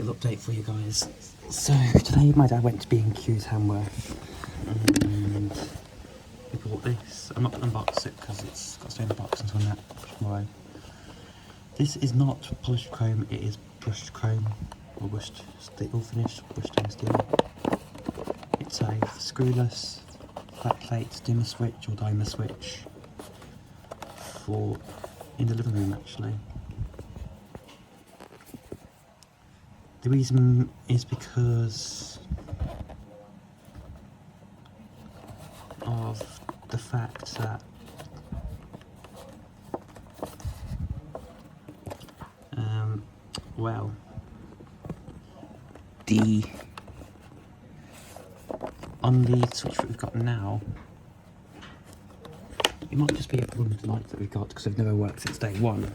little update for you guys. So today my dad went to B&Q Tamworth and he bought this. I'm not going to unbox it because it's got to stay in the box until tomorrow. This is not polished chrome, it is brushed chrome or brushed steel finish, brushed stainless steel. It's a screwless flat plate dimmer switch or dimmer switch for in the living room actually. The reason is because of the fact that well, on the switch that we've got now, it might just be a problem with the light that we've got because they've never worked since day one.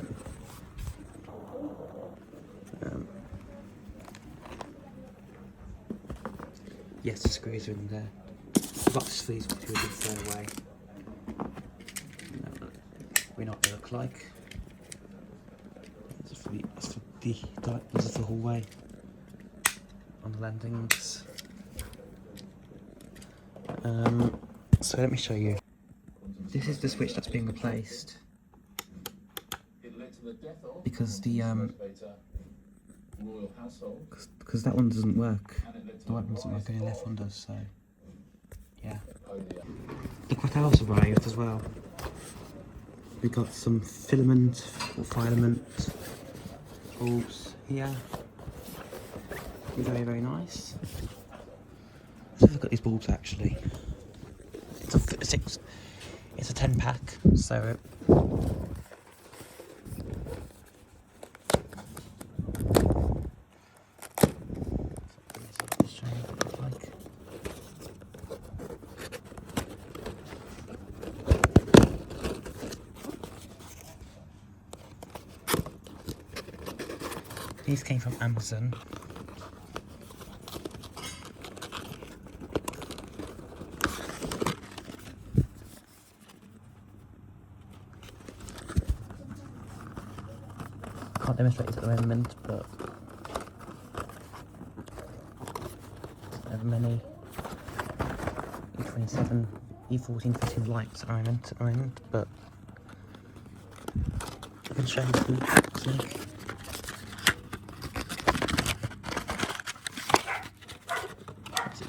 Yes, the screws are in there. The box for these two will be thrown away. We know what they look like. This is for the hallway on the landings. So let me show you. This is the switch that's being replaced because the because that one doesn't work. The white one doesn't work, only the left one does. So yeah. The Quaternos arrived as well. We got some filament or filament bulbs here. Very, very nice. Let's have a look at these bulbs actually. It's a 10 pack, so these came from Amazon. Can't demonstrate it at the moment, but I have many E27, E14 fitting lights at the moment, but I can show you what it looks like.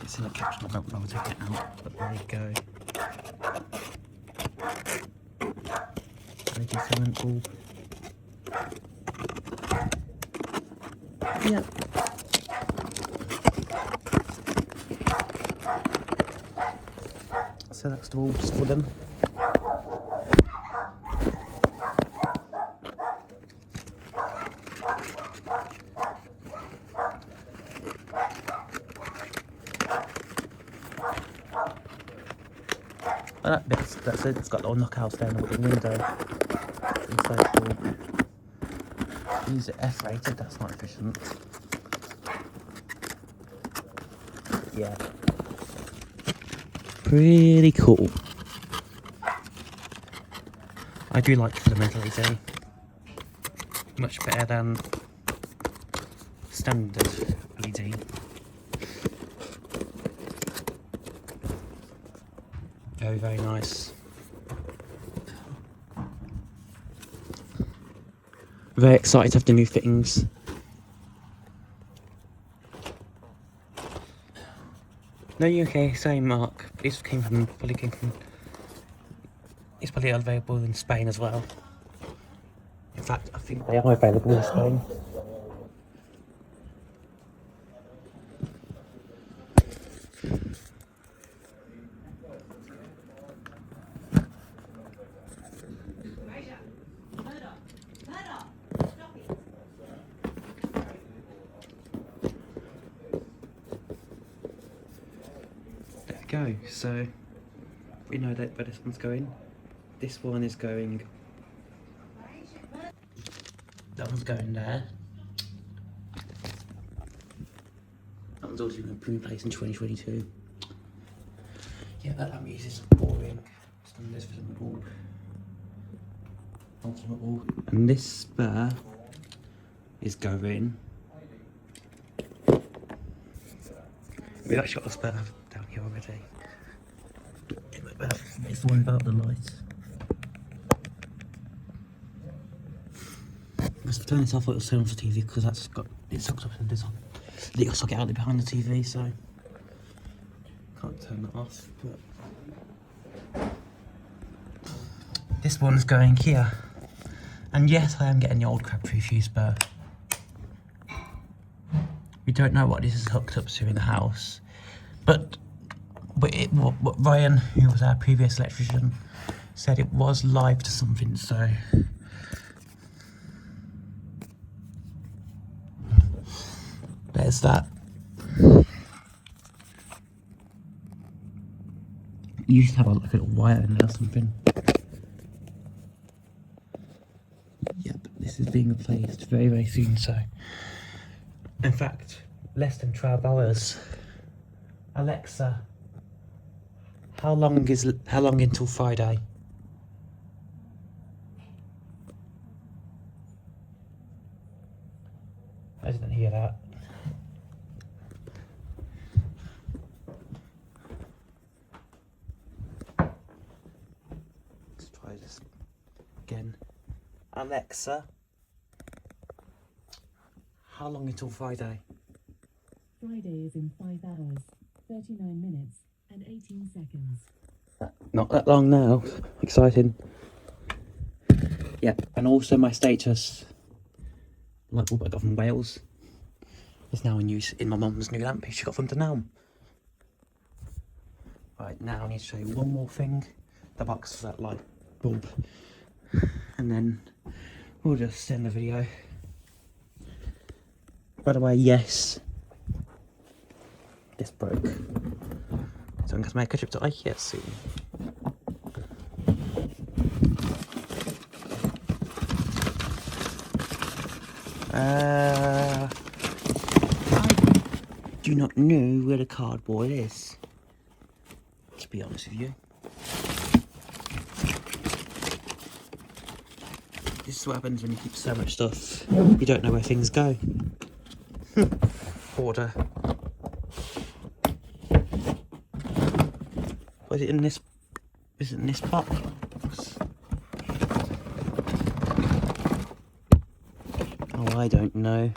It's in the caption, I won't take it out, but there you go. LED filament bulb. Yeah. So that's the bulbs for them. That bit's, that's it, it's got little knockouts there in the window. So use it F-rated, that's not efficient. Yeah. Pretty cool. I do like filament LED. Much better than standard LED. Very, very nice. Very excited to have the new fittings. No UK, same mark. This came from, it's probably available in Spain as well. In fact, I think they are available in Spain. Go. So we know that where this one's going. This one is going. That one's going there. That one's also going to be in place in 2022. Yeah, that lamp uses boring stainless filament bulb. Ultimate bulb. And this spur is going We've actually got a spare down here already. It's the one without the light. Because for turning this off, I thought it was turned off the TV because that's got it sucks up in this one. The little socket out behind the TV, so can't turn that off. But this one's going here, and yes, I am getting the old Crabtree fuse spur. We don't know what this is hooked up to in the house, but what Ryan, who was our previous electrician, said it was live to something, so there's that. You used to have like a little wire in there or something. Yep, this is being replaced very, very soon, so in fact, less than 12 hours. Alexa, how long until Friday? I didn't hear that. Let's try this again. Alexa, how long until Friday? Friday is in 5 hours, 39 minutes, and 18 seconds. Not that long now. Exciting. Yep, and also my status light bulb I got from Wales is now in use in my mum's new lamp she got from Dunelm. Right, now I need to show you one more thing. The box for that light bulb. And then we'll just end the video. By the way, yes, this broke. So I'm going to make a trip to IKEA soon. I do not know where the cardboard is, to be honest with you. This is what happens when you keep so much stuff. You don't know where things go. Order. Was it in this? Is it in this box? Oh, I don't know.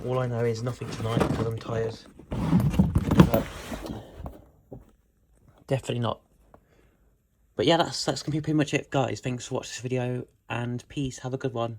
All I know is nothing tonight because I'm tired. But definitely not. But yeah, that's gonna be pretty much it, guys. Thanks for watching this video, and peace. Have a good one.